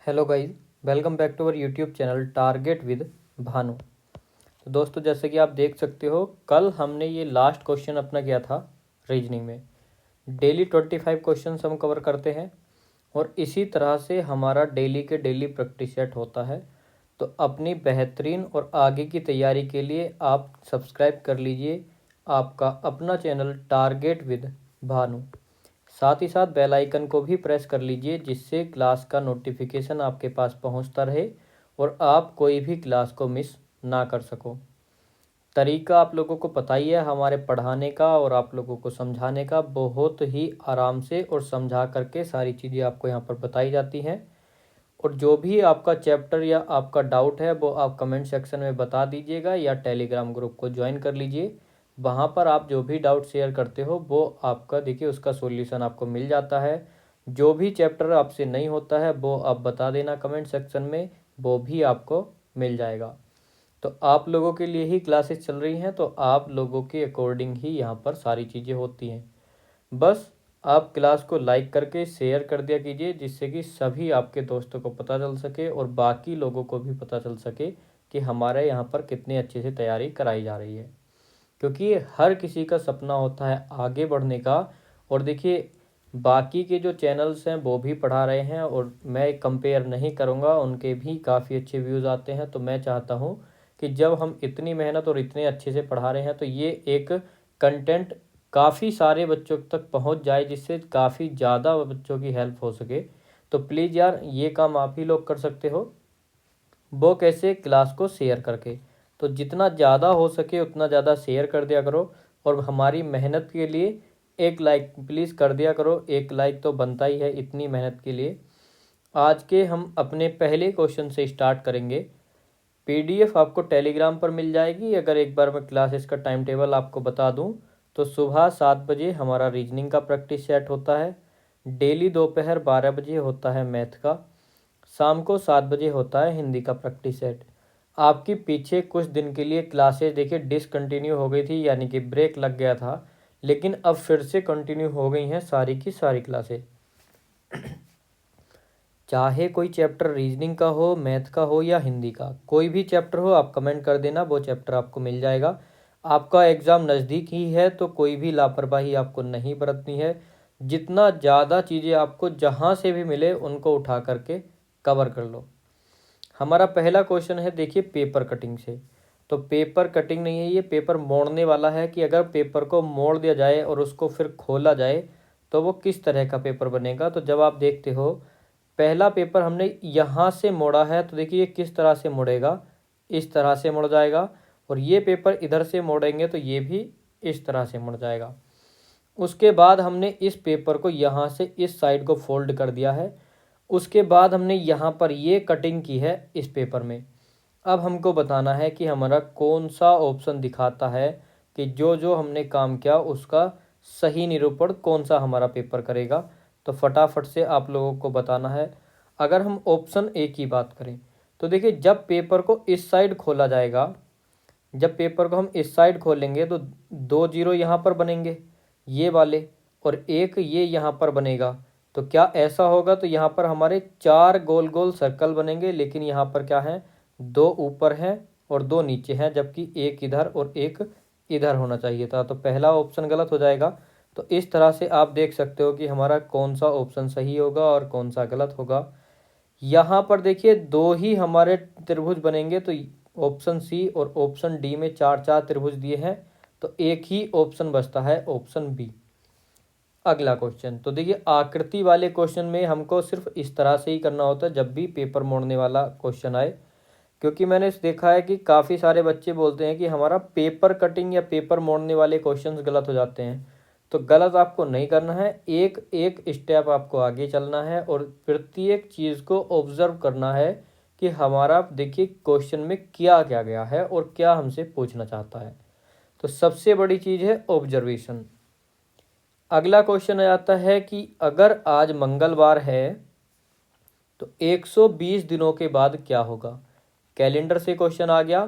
Hello guys, welcome back to our YouTube channel target with Bhanu. तो दोस्तों, जैसे कि आप देख सकते हो, कल हमने ये लास्ट क्वेश्चन अपना किया था रीजनिंग में। डेली 25 क्वेश्चन हम कवर करते हैं और इसी तरह से हमारा डेली के डेली प्रैक्टिस सेट होता है। तो अपनी बेहतरीन और आगे की तैयारी के लिए आप सब्सक्राइब कर लीजिए आपका अपना चैनल टारगेट विद भानु। साथ ही साथ बेल आइकन को भी प्रेस कर लीजिए, जिससे क्लास का नोटिफिकेशन आपके पास पहुंचता रहे और आप कोई भी क्लास को मिस ना कर सको। तरीका आप लोगों को पता ही है हमारे पढ़ाने का और आप लोगों को समझाने का। बहुत ही आराम से और समझा करके सारी चीज़ें आपको यहाँ पर बताई जाती हैं। और जो भी आपका चैप्टर या आपका डाउट है वो आप कमेंट सेक्शन में बता दीजिएगा या टेलीग्राम ग्रुप को ज्वाइन कर लीजिए। वहाँ पर आप जो भी डाउट शेयर करते हो वो आपका देखिए उसका सॉल्यूशन आपको मिल जाता है। जो भी चैप्टर आपसे नहीं होता है वो आप बता देना कमेंट सेक्शन में, वो भी आपको मिल जाएगा। तो आप लोगों के लिए ही क्लासेस चल रही हैं, तो आप लोगों के अकॉर्डिंग ही यहाँ पर सारी चीज़ें होती हैं। बस आप क्लास को लाइक करके शेयर कर दिया कीजिए, जिससे कि सभी आपके दोस्तों को पता चल सके और बाकी लोगों को भी पता चल सके कि हमारे यहाँ पर कितनी अच्छे से तैयारी कराई जा रही है। क्योंकि हर किसी का सपना होता है आगे बढ़ने का। और देखिए, बाकी के जो चैनल्स हैं वो भी पढ़ा रहे हैं और मैं कंपेयर नहीं करूँगा, उनके भी काफ़ी अच्छे व्यूज़ आते हैं। तो मैं चाहता हूँ कि जब हम इतनी मेहनत और इतने अच्छे से पढ़ा रहे हैं तो ये एक कंटेंट काफ़ी सारे बच्चों तक पहुंच जाए, जिससे काफ़ी ज़्यादा बच्चों की हेल्प हो सके। तो प्लीज़ यार, ये काम आप ही लोग कर सकते हो। वो कैसे? क्लास को शेयर करके। तो जितना ज़्यादा हो सके उतना ज़्यादा शेयर कर दिया करो और हमारी मेहनत के लिए एक लाइक प्लीज़ कर दिया करो। एक लाइक तो बनता ही है इतनी मेहनत के लिए। आज के हम अपने पहले क्वेश्चन से स्टार्ट करेंगे। पीडीएफ आपको टेलीग्राम पर मिल जाएगी। अगर एक बार मैं क्लासेस का टाइम टेबल आपको बता दूं तो सुबह 7 बजे हमारा रीजनिंग का प्रैक्टिस सेट होता है। डेली दोपहर 12 बजे होता है मैथ का। शाम को 7 बजे होता है हिंदी का प्रैक्टिस सेट। आपकी पीछे कुछ दिन के लिए क्लासेस देखिए डिसकंटिन्यू हो गई थी, यानी कि ब्रेक लग गया था, लेकिन अब फिर से कंटिन्यू हो गई हैं सारी की सारी क्लासेस। चाहे कोई चैप्टर रीजनिंग का हो, मैथ का हो या हिंदी का, कोई भी चैप्टर हो आप कमेंट कर देना, वो चैप्टर आपको मिल जाएगा। आपका एग्ज़ाम नज़दीक ही है तो कोई भी लापरवाही आपको नहीं बरतनी है। जितना ज़्यादा चीज़ें आपको जहाँ से भी मिले उनको उठा करके कवर कर लो। हमारा पहला क्वेश्चन है देखिए पेपर कटिंग से। तो पेपर कटिंग नहीं है, ये पेपर मोड़ने वाला है कि अगर पेपर को मोड़ दिया जाए और उसको फिर खोला जाए तो वो किस तरह का पेपर बनेगा। तो जब आप देखते हो पहला पेपर हमने यहाँ से मोड़ा है तो देखिए ये किस तरह से मुड़ेगा, इस तरह से मुड़ जाएगा। और ये पेपर इधर से मोड़ेंगे तो ये भी इस तरह से मुड़ जाएगा। उसके बाद हमने इस पेपर को यहाँ से इस साइड को फोल्ड कर दिया है। उसके बाद हमने यहाँ पर ये कटिंग की है इस पेपर में। अब हमको बताना है कि हमारा कौन सा ऑप्शन दिखाता है कि जो जो हमने काम किया उसका सही निरूपण कौन सा हमारा पेपर करेगा। तो फटाफट से आप लोगों को बताना है। अगर हम ऑप्शन ए की बात करें तो देखिए, जब पेपर को इस साइड खोला जाएगा, जब पेपर को हम इस साइड खोलेंगे तो 2 जीरो यहाँ पर बनेंगे ये वाले, और एक ये यहाँ पर बनेगा। तो क्या ऐसा होगा? तो यहाँ पर हमारे 4 गोल गोल सर्कल बनेंगे, लेकिन यहाँ पर क्या है, 2 ऊपर हैं और 2 नीचे हैं, जबकि एक इधर और एक इधर होना चाहिए था। तो पहला ऑप्शन गलत हो जाएगा। तो इस तरह से आप देख सकते हो कि हमारा कौन सा ऑप्शन सही होगा और कौन सा गलत होगा। यहाँ पर देखिए 2 ही हमारे त्रिभुज बनेंगे, तो ऑप्शन सी और ऑप्शन डी में 4 4 त्रिभुज दिए हैं, तो एक ही ऑप्शन बचता है, ऑप्शन बी। अगला क्वेश्चन, तो देखिए आकृति वाले क्वेश्चन में हमको सिर्फ इस तरह से ही करना होता है जब भी पेपर मोड़ने वाला क्वेश्चन आए। क्योंकि मैंने देखा है कि काफ़ी सारे बच्चे बोलते हैं कि हमारा पेपर कटिंग या पेपर मोड़ने वाले क्वेश्चंस गलत हो जाते हैं। तो गलत आपको नहीं करना है, एक एक स्टेप आपको आगे चलना है और प्रत्येक चीज़ को ऑब्जर्व करना है कि हमारा देखिए क्वेश्चन में क्या क्या गया है और क्या हमसे पूछना चाहता है। तो सबसे बड़ी चीज़ है ऑब्जर्वेशन। अगला क्वेश्चन आ जाता है कि अगर आज मंगलवार है तो 120 दिनों के बाद क्या होगा। कैलेंडर से क्वेश्चन आ गया,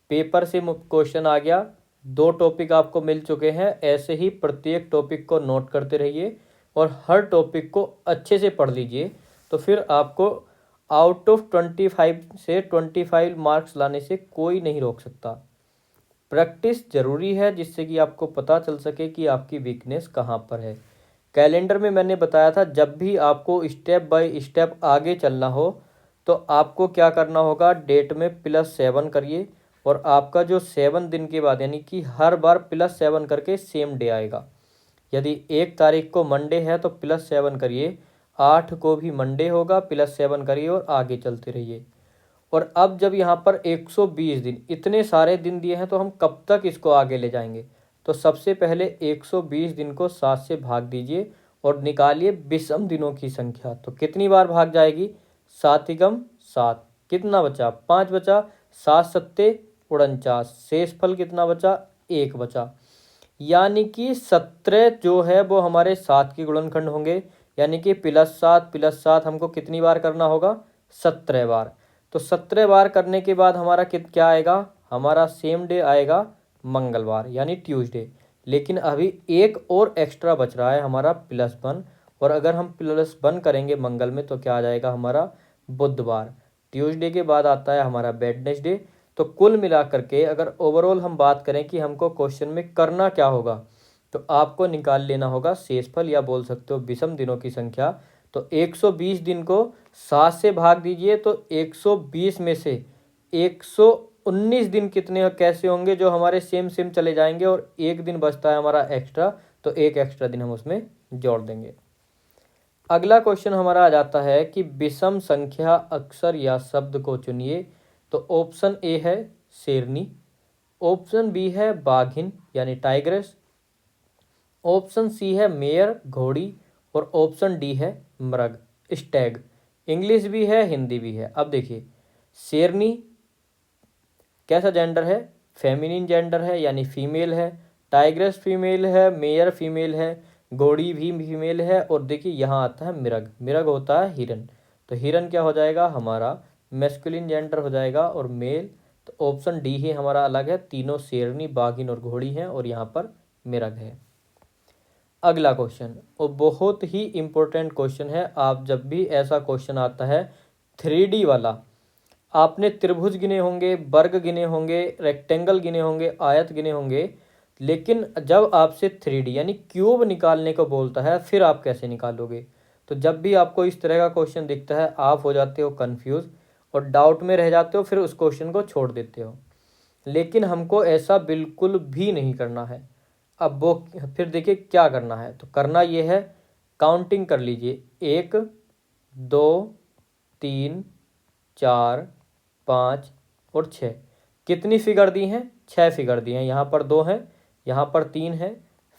पेपर से क्वेश्चन आ गया, 2 टॉपिक आपको मिल चुके हैं। ऐसे ही प्रत्येक टॉपिक को नोट करते रहिए और हर टॉपिक को अच्छे से पढ़ लीजिए। तो फिर आपको आउट ऑफ 25 से 25 मार्क्स लाने से कोई नहीं रोक सकता। प्रैक्टिस जरूरी है जिससे कि आपको पता चल सके कि आपकी वीकनेस कहाँ पर है। कैलेंडर में मैंने बताया था जब भी आपको स्टेप बाय स्टेप आगे चलना हो तो आपको क्या करना होगा, डेट में +7 करिए और आपका जो 7 दिन के बाद यानी कि हर बार +7 करके सेम डे आएगा। यदि 1 तारीख को मंडे है तो +7 करिए, 8 को भी मंडे होगा, +7 करिए और आगे चलते रहिए। और अब जब यहाँ पर 120 दिन, इतने सारे दिन दिए हैं तो हम कब तक इसको आगे ले जाएंगे। तो सबसे पहले 120 दिन को 7 से भाग दीजिए और निकालिए विषम दिनों की संख्या। तो कितनी बार भाग जाएगी, 7 एकम 7, कितना बचा 5 बचा, 7 सत्ते 49, शेष फल कितना बचा 1 बचा। यानी कि 17 जो है वो हमारे 7 के गुणनखंड होंगे, यानी कि +7 हमको कितनी बार करना होगा, 17 बार। तो 17 बार करने के बाद हमारा क्या आएगा, हमारा सेम डे आएगा मंगलवार यानी ट्यूसडे। लेकिन अभी एक और एक्स्ट्रा बच रहा है हमारा +1, और अगर हम +1 करेंगे मंगल में तो क्या आ जाएगा हमारा बुधवार। ट्यूसडे के बाद आता है हमारा वेडनेसडे। तो कुल मिलाकर के अगर ओवरऑल हम बात करें कि हमको क्वेश्चन में करना क्या होगा, तो आपको निकाल लेना होगा शेषफल या बोल सकते हो विषम दिनों की संख्या। तो 120 दिन को 7 से भाग दीजिए तो 120 में से 119 दिन कितने कैसे होंगे जो हमारे सेम सेम चले जाएंगे और एक दिन बचता है हमारा एक्स्ट्रा, तो एक एक्स्ट्रा दिन हम उसमें जोड़ देंगे। अगला क्वेश्चन हमारा आ जाता है कि विषम संख्या अक्षर या शब्द को चुनिए। तो ऑप्शन ए है शेरनी, ऑप्शन बी है बाघिन यानी टाइग्रेस, ऑप्शन सी है मेयर घोड़ी, और ऑप्शन डी है मृग स्टैग। इंग्लिश भी है हिंदी भी है। अब देखिए, शेरनी कैसा जेंडर है, फेमिनिन जेंडर है यानी फीमेल है, टाइग्रेस फीमेल है, मेयर फीमेल है, घोड़ी भी फीमेल है, और देखिए यहाँ आता है मृग, मृग होता है हिरन। तो हिरन क्या हो जाएगा हमारा मैस्कुलिन जेंडर हो जाएगा और मेल। तो ऑप्शन डी ही हमारा अलग है, तीनों शेरनी बाघिन और घोड़ी हैं और यहाँ पर मृग है। अगला क्वेश्चन और बहुत ही इंपॉर्टेंट क्वेश्चन है। आप जब भी ऐसा क्वेश्चन आता है 3D वाला, आपने त्रिभुज गिने होंगे, वर्ग गिने होंगे, रेक्टेंगल गिने होंगे, आयत गिने होंगे, लेकिन जब आपसे 3D यानी क्यूब निकालने को बोलता है फिर आप कैसे निकालोगे। तो जब भी आपको इस तरह का क्वेश्चन दिखता है आप हो जाते हो कंफ्यूज और डाउट में रह जाते हो, फिर उस क्वेश्चन को छोड़ देते हो। लेकिन हमको ऐसा बिल्कुल भी नहीं करना है। अब वो फिर देखिए क्या करना है, तो करना ये है, काउंटिंग कर लीजिए, 1 2 3 4 5 और 6। कितनी फिगर दी हैं, 6 फिगर दी हैं। यहाँ पर 2 हैं, यहाँ पर 3 है,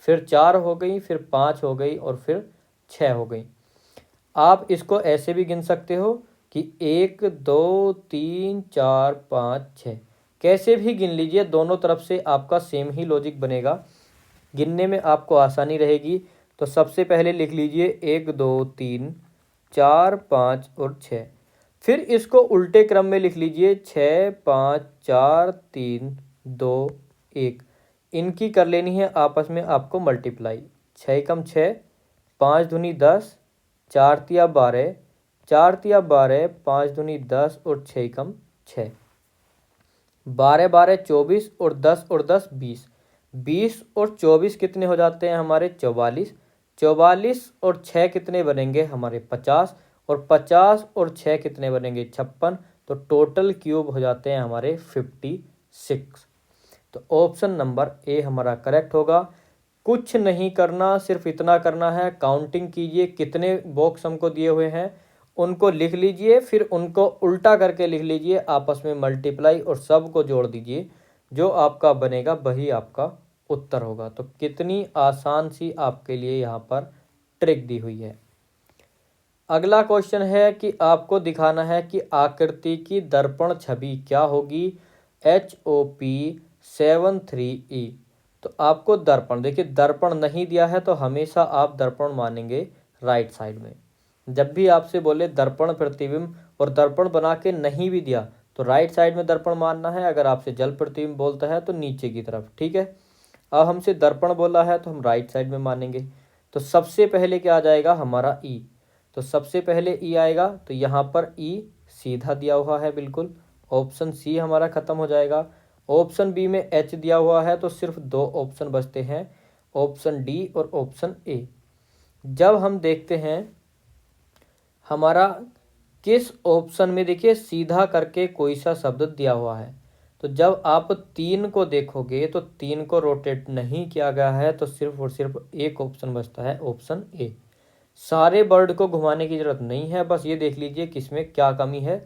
फिर 4 हो गई, फिर 5 हो गई और फिर 6 हो गई। आप इसको ऐसे भी गिन सकते हो कि 1 2 3 4 5 6, कैसे भी गिन लीजिए, दोनों तरफ से आपका सेम ही लॉजिक बनेगा, गिनने में आपको आसानी रहेगी। तो सबसे पहले लिख लीजिए 1 2 3 4 5 और 6, फिर इसको उल्टे क्रम में लिख लीजिए 6 5 4 3 2 1। इनकी कर लेनी है आपस में आपको मल्टीप्लाई, 6 एकम 6, 5 दूनी 10, 4 तिया 12, 4 तिया 12, 5 दूनी 10 और 6 एकम 6, 12 12 24 और 10 और 10 20, 20 और 24 कितने हो जाते हैं हमारे 44, 44 और 6 कितने बनेंगे हमारे 50, और 50 और 6 कितने बनेंगे 56। तो टोटल क्यूब हो जाते हैं हमारे 56। तो ऑप्शन नंबर ए हमारा करेक्ट होगा। कुछ नहीं करना, सिर्फ इतना करना है, काउंटिंग कीजिए कितने बॉक्स हमको दिए हुए हैं उनको लिख लीजिए, फिर उनको उल्टा करके लिख लीजिए, आपस में मल्टीप्लाई और सब को जोड़ दीजिए, जो आपका बनेगा वही आपका उत्तर होगा। तो कितनी आसान सी आपके लिए यहाँ पर ट्रिक दी हुई है। अगला क्वेश्चन है कि आपको दिखाना है कि आकृति की दर्पण छवि क्या होगी, HOP 73E। तो आपको दर्पण, देखिए दर्पण नहीं दिया है तो हमेशा आप दर्पण मानेंगे राइट साइड में। जब भी आपसे बोले दर्पण प्रतिबिंब और दर्पण बना के नहीं भी दिया तो राइट साइड में दर्पण मानना है। अगर आपसे जल प्रतिबिंब बोलता है तो नीचे की तरफ, ठीक है। अब हमसे दर्पण बोला है तो हम राइट साइड में मानेंगे। तो सबसे पहले क्या आ जाएगा हमारा ई। तो सबसे पहले ई आएगा, तो यहाँ पर ई सीधा दिया हुआ है बिल्कुल, ऑप्शन सी हमारा खत्म हो जाएगा। ऑप्शन बी में एच दिया हुआ है, तो सिर्फ दो ऑप्शन बचते हैं, ऑप्शन डी और ऑप्शन ए। जब हम देखते हैं हमारा किस ऑप्शन में, देखिए सीधा करके कोई सा शब्द दिया हुआ है, तो जब आप 3 को देखोगे तो 3 को रोटेट नहीं किया गया है, तो सिर्फ और सिर्फ एक ऑप्शन बचता है, ऑप्शन ए। सारे वर्ड को घुमाने की जरूरत नहीं है, बस ये देख लीजिए किसमें क्या कमी है,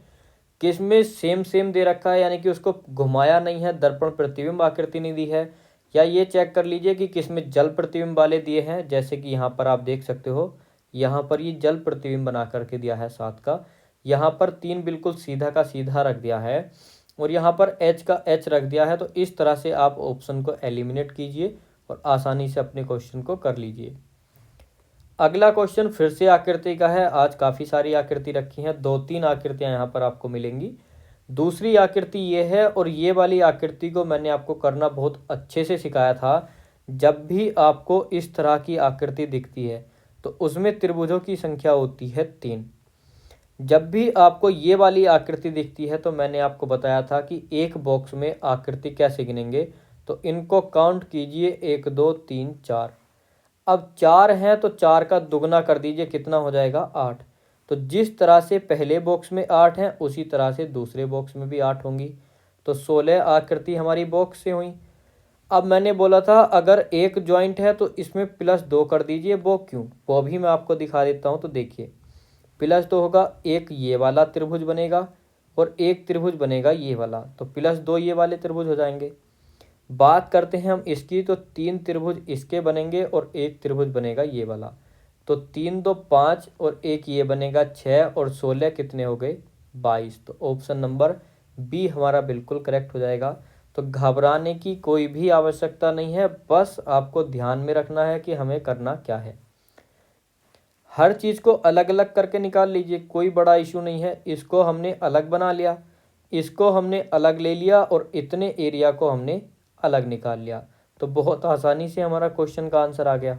किसमें सेम सेम दे रखा है, यानी कि उसको घुमाया नहीं है, दर्पण प्रतिबिंब आकृति नहीं दी है, या ये चेक कर लीजिए कि किसमें जल प्रतिबिंब वाले दिए हैं, जैसे कि यहाँ पर आप देख सकते हो, यहाँ पर ये जल प्रतिबिंब बना करके दिया है 7 का, यहाँ पर 3 बिल्कुल सीधा का सीधा रख दिया है, और यहाँ पर एच का एच रख दिया है। तो इस तरह से आप ऑप्शन को एलिमिनेट कीजिए और आसानी से अपने क्वेश्चन को कर लीजिए। अगला क्वेश्चन फिर से आकृति का है। आज काफ़ी सारी आकृति रखी हैं, 2-3 आकृतियां यहाँ पर आपको मिलेंगी। दूसरी आकृति ये है, और ये वाली आकृति को मैंने आपको करना बहुत अच्छे से सिखाया था। जब भी आपको इस तरह की आकृति दिखती है तो उसमें त्रिभुजों की संख्या होती है 3। जब भी आपको ये वाली आकृति दिखती है तो मैंने आपको बताया था कि एक बॉक्स में आकृति कैसे गिनेंगे, तो इनको काउंट कीजिए, 1 2 3 4। अब 4 हैं तो 4 का दुगना कर दीजिए, कितना हो जाएगा 8। तो जिस तरह से पहले बॉक्स में 8 हैं उसी तरह से दूसरे बॉक्स में भी 8 होंगी, तो 16 आकृति हमारी बॉक्स से हुई। अब मैंने बोला था अगर एक जॉइंट है तो इसमें +2 कर दीजिए, वो क्यों, वो भी मैं आपको दिखा देता हूँ। तो देखिए +2 होगा, एक ये वाला त्रिभुज बनेगा और एक त्रिभुज बनेगा ये वाला, तो +2 ये वाले त्रिभुज हो जाएंगे। बात करते हैं हम इसकी, तो 3 त्रिभुज इसके बनेंगे और एक त्रिभुज बनेगा ये वाला, तो 3 2 5 और एक ये बनेगा 6 और 16 कितने हो गए 22। तो ऑप्शन नंबर बी हमारा बिल्कुल करेक्ट हो जाएगा। तो घबराने की कोई भी आवश्यकता नहीं है, बस आपको ध्यान में रखना है कि हमें करना क्या है। हर चीज़ को अलग अलग करके निकाल लीजिए, कोई बड़ा इशू नहीं है। इसको हमने अलग बना लिया, इसको हमने अलग ले लिया और इतने एरिया को हमने अलग निकाल लिया, तो बहुत आसानी से हमारा क्वेश्चन का आंसर आ गया।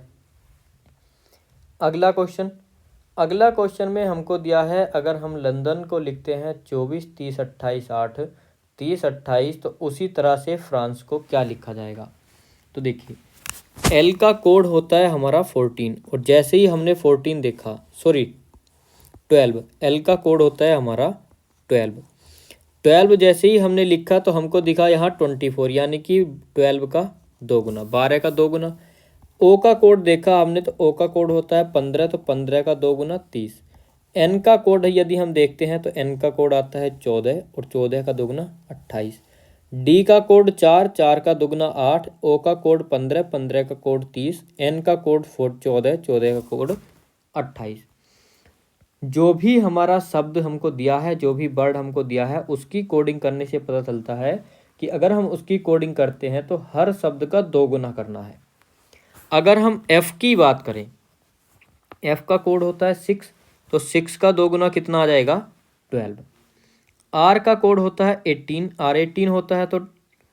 अगला क्वेश्चन में हमको दिया है, अगर हम लंदन को लिखते हैं 24 30 28 8 30 28, तो उसी तरह से फ्रांस को क्या लिखा जाएगा। तो देखिए एल का कोड होता है हमारा 14, और जैसे ही हमने 14 देखा, सॉरी 12, एल का कोड होता है हमारा 12 जैसे ही हमने लिखा तो हमको दिखा यहाँ 24, यानी कि 12 का 2 गुना, 12 का 2 गुना। ओ का कोड देखा हमने, तो ओ का कोड होता है 15, तो 15 का 2 गुना 30। एन का कोड यदि हम देखते हैं तो एन का कोड आता है 14 और 14 का 2 गुना 28। डी का कोड 4, 4 का 2 गुना 8। ओ का कोड 15, 15 का कोड 30। एन का कोड 14, 14 का कोड 28। जो भी हमारा शब्द हमको दिया है, जो भी वर्ड हमको दिया है, उसकी कोडिंग करने से पता चलता है कि अगर हम उसकी कोडिंग करते हैं तो हर शब्द का 2 गुना करना है। अगर हम एफ की बात करें, एफ का कोड होता है 6, तो 6 का 2 गुना कितना आ जाएगा 12। आर का कोड होता है 18, आर 18 होता है तो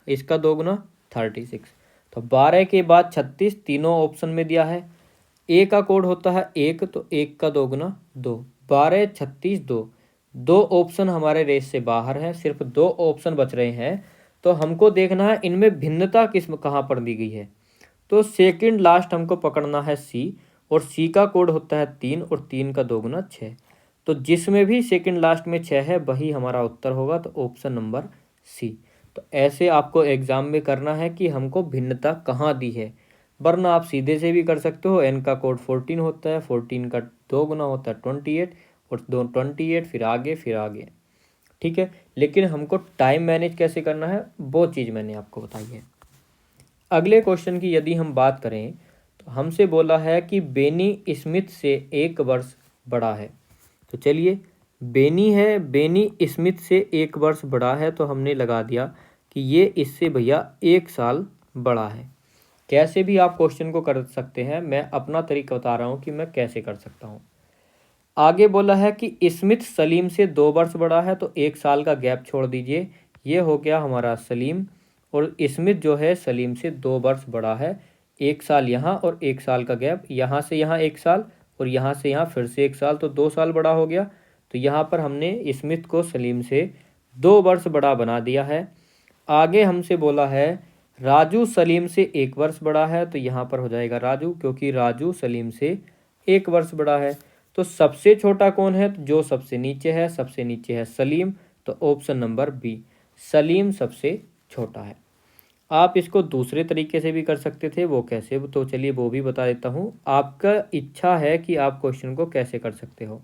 इसका 2 गुना 36। तो 12 के बाद 36 तीनों ऑप्शन में दिया है। ए का कोड होता है 1, तो 1 का 2 गुना 2। 12 36 2, 2 ऑप्शन हमारे रेस से बाहर है, सिर्फ 2 ऑप्शन बच रहे हैं। तो हमको देखना है इनमें भिन्नता किस कहाँ पर दी गई है। तो सेकंड लास्ट हमको पकड़ना है सी, और सी का कोड होता है 3 और 3 का 2 गुना 6। तो जिसमें भी सेकंड लास्ट में 6 है वही हमारा उत्तर होगा, तो ऑप्शन नंबर सी। तो ऐसे आपको एग्जाम में करना है कि हमको भिन्नता कहाँ दी है, वरना आप सीधे से भी कर सकते हो। एन का कोड 14 होता है, 14 का 2 गुना होता है 28 और 28 फिर आगे, ठीक है। लेकिन हमको टाइम मैनेज कैसे करना है वो चीज़ मैंने आपको बताई है। अगले क्वेश्चन की यदि हम बात करें तो हमसे बोला है कि बेनी स्मिथ से 1 वर्ष बड़ा है। तो चलिए बेनी है, बेनी स्मिथ से 1 वर्ष बड़ा है, तो हमने लगा दिया कि ये इससे भैया 1 साल बड़ा है। कैसे भी आप क्वेश्चन को कर सकते हैं, मैं अपना तरीका बता रहा हूँ कि मैं कैसे कर सकता हूँ। आगे बोला है कि स्मिथ सलीम से 2 वर्ष बड़ा है, तो 1 साल का गैप छोड़ दीजिए, ये हो गया हमारा सलीम, और स्मिथ जो है सलीम से 2 वर्ष बड़ा है। 1 साल यहाँ और 1 साल का गैप, यहाँ से यहाँ 1 साल और यहाँ से यहाँ फिर से 1 साल, तो 2 साल बड़ा हो गया। तो यहाँ पर हमने स्मिथ को सलीम से 2 वर्ष बड़ा बना दिया है। आगे हमसे बोला है राजू सलीम से 1 वर्ष बड़ा है, तो यहाँ पर हो जाएगा राजू, क्योंकि राजू सलीम से 1 वर्ष बड़ा है। तो सबसे छोटा कौन है? तो जो सबसे नीचे है, सबसे नीचे है सलीम, तो ऑप्शन नंबर बी, सलीम सबसे छोटा है। आप इसको दूसरे तरीके से भी कर सकते थे, वो कैसे, तो चलिए वो भी बता देता हूँ। आपका इच्छा है कि आप क्वेश्चन को कैसे कर सकते हो।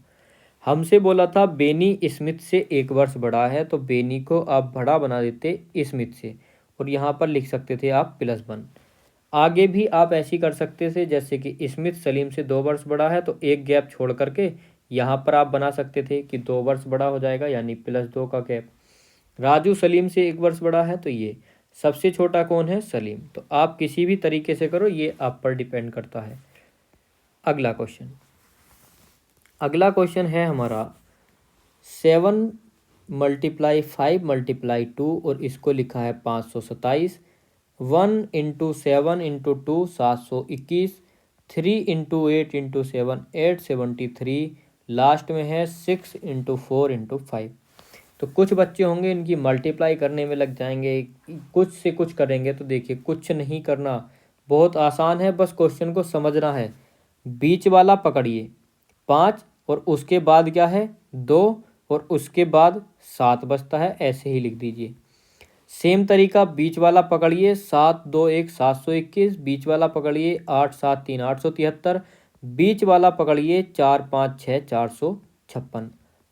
हमसे बोला था बेनी स्मिथ से 1 वर्ष बड़ा है, तो बेनी को आप बड़ा बना देते स्मिथ से, और यहाँ पर लिख सकते थे आप +1। आगे भी आप ऐसे ही कर सकते थे, जैसे कि स्मिथ सलीम से 2 वर्ष बड़ा है, तो एक गैप छोड़ करके यहाँ पर आप बना सकते थे कि 2 वर्ष बड़ा हो जाएगा, यानी +2 का गैप। राजू सलीम से 1 वर्ष बड़ा है, तो ये सबसे छोटा कौन है? सलीम। तो आप किसी भी तरीके से करो, ये आप पर डिपेंड करता है। अगला क्वेश्चन है हमारा 7 × 5 × 2, और इसको लिखा है 527। 1 × 7 × 2 721, 3 × 8 × 7 873, लास्ट में है 6 × 4 × 5। तो कुछ बच्चे होंगे इनकी मल्टीप्लाई करने में लग जाएंगे, कुछ से कुछ करेंगे। तो देखिए, कुछ नहीं करना, बहुत आसान है, बस क्वेश्चन को समझना है। बीच वाला पकड़िए 5, और उसके बाद क्या है 2, और उसके बाद 7 बचता है, ऐसे ही लिख दीजिए। सेम तरीका, बीच वाला पकड़िए 7 2 1 721, बीच वाला पकड़िए 8 7 3 873, बीच वाला पकड़िए 4 5 6 456,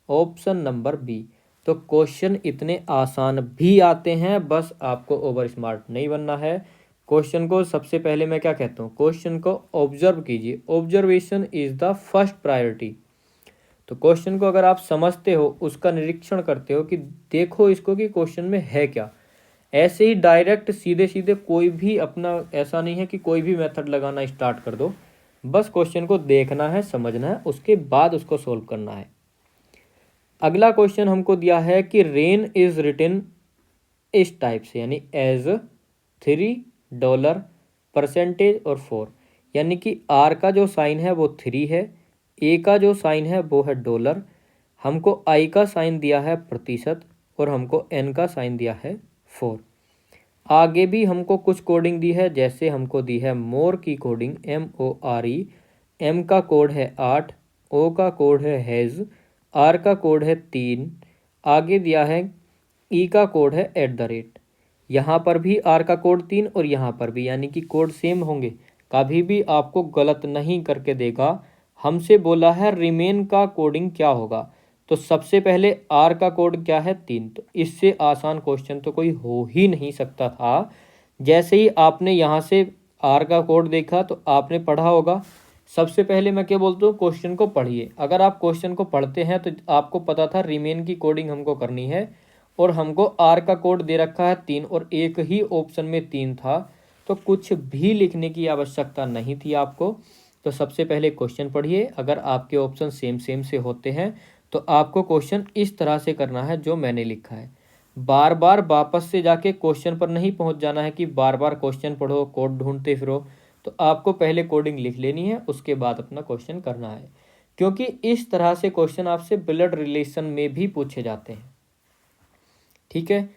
ऑप्शन नंबर बी। तो क्वेश्चन इतने आसान भी आते हैं, बस आपको ओवर स्मार्ट नहीं बनना है। क्वेश्चन को सबसे पहले मैं क्या कहता हूँ, क्वेश्चन को ऑब्जर्व कीजिए, observation is the first priority. तो क्वेश्चन को अगर आप समझते हो, उसका निरीक्षण करते हो कि देखो इसको कि क्वेश्चन में है क्या, ऐसे ही डायरेक्ट सीधे सीधे कोई भी अपना, ऐसा नहीं है कि कोई भी मेथड लगाना स्टार्ट कर दो, बस क्वेश्चन को देखना है, समझना है, उसके बाद उसको सोल्व करना है। अगला क्वेश्चन हमको दिया है कि रेन इज रिटन इस टाइप से, यानी एज $3, परसेंटेज और 4, यानी कि आर का जो साइन है वो 3 है, ए का जो साइन है वो है $, हमको आई का साइन दिया है प्रतिशत, और हमको एन का साइन दिया है 4। आगे भी हमको कुछ कोडिंग दी है, जैसे हमको दी है मोर की कोडिंग MORE, एम का कोड है 8, ओ का कोड है हैज़, आर का कोड है 3, आगे दिया है ई का कोड है @ यहाँ पर भी आर का कोड 3 और यहाँ पर भी, यानी कि कोड सेम होंगे, कभी भी आपको गलत नहीं करके देगा। हमसे बोला है रिमेन का कोडिंग क्या होगा, तो सबसे पहले आर का कोड क्या है 3, तो इससे आसान क्वेश्चन तो कोई हो ही नहीं सकता था। जैसे ही आपने यहाँ से आर का कोड देखा तो आपने पढ़ा होगा। सबसे पहले मैं क्या बोलता हूँ, क्वेश्चन को पढ़िए। अगर आप क्वेश्चन को पढ़ते हैं तो आपको पता था रिमेन की कोडिंग हमको करनी है, और हमको आर का कोड दे रखा है 3, और एक ही ऑप्शन में 3 था, तो कुछ भी लिखने की आवश्यकता नहीं थी आपको। तो सबसे पहले क्वेश्चन पढ़िए, अगर आपके ऑप्शन सेम सेम से होते हैं तो आपको क्वेश्चन इस तरह से करना है जो मैंने लिखा है। बार बार वापस से जाके क्वेश्चन पर नहीं पहुंच जाना है कि बार बार क्वेश्चन पढ़ो, कोड ढूंढते फिरो। तो आपको पहले कोडिंग लिख लेनी है, उसके बाद अपना क्वेश्चन करना है, क्योंकि इस तरह से क्वेश्चन आपसे ब्लड रिलेशन में भी पूछे जाते हैं। ठीक है,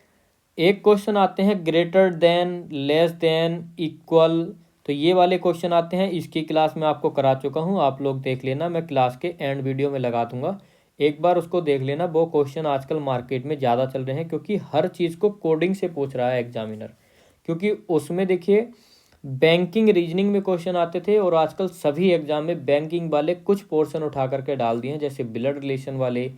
एक क्वेश्चन आते हैं greater than, less than, equal, तो ये वाले क्वेश्चन आते हैं। इसकी क्लास में आपको करा चुका हूँ, आप लोग देख लेना, मैं क्लास के एंड वीडियो में लगा दूंगा, एक बार उसको देख लेना। वो क्वेश्चन आजकल मार्केट में ज़्यादा चल रहे हैं, क्योंकि हर चीज़ को कोडिंग से पूछ रहा है एग्जामिनर, क्योंकि उसमें देखिए बैंकिंग रीजनिंग में क्वेश्चन आते थे, और आजकल सभी एग्जाम में बैंकिंग वाले कुछ पोर्शन उठा करके डाल दिए हैं, जैसे ब्लड रिलेशन वाले,